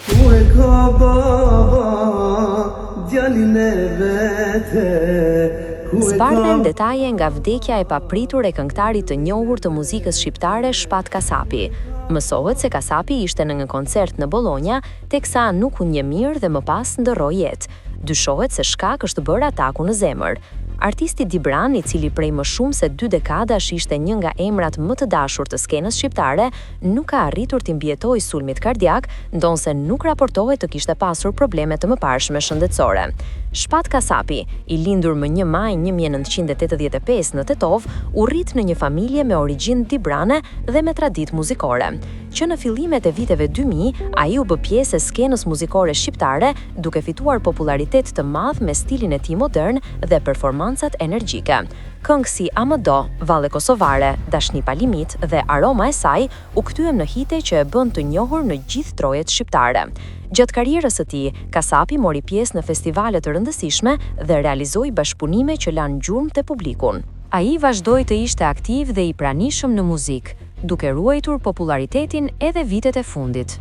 Kur e ka baba djalin e vete. Zbardhen detaje nga vdekja e papritur e këngëtarit të njohur të muzikës shqiptare Shpat Kasapi. Mësohet se Kasapi ishte në një koncert në Bologna, teksa nuk u njeh mirë dhe më pas ndërroi jetë. Dyshohet se shkak është bërë ataku në zemër. Artisti Dibran, i cili prej më shumë se 2 dekadash ishte një nga emrat më të dashur të skenës shqiptare, nuk ka arritur të mbijetojë sulmit kardiak, ndonse nuk raportohet të kishte pasur probleme të mëparshme shëndetësore. Shpat Kasapi, i lindur më 1 maj 1985 në Tetov, u rrit në një familje me origjinë dibrane dhe me traditë muzikore. Që në fillimet e viteve 2000, ai u bë pjesë e skenës muzikore shqiptare, duke fituar popularitet të madh me stilin e tij modern dhe performancat energjike. Këngë si Amado, Valle Kosovare, Dashni pa limit dhe Aroma e saj u kthyen në hite që e bën të njohur në gjithë trojet shqiptare. Gjatë karrierës së tij, Kasapi mori pjesë në festivale të rëndësishme dhe realizoi bashkëpunime që lanë gjurmë te publikun. Ai vazhdoi të ishte aktiv dhe i pranishëm në muzikë, duke ruajtur popularitetin edhe vitet e fundit.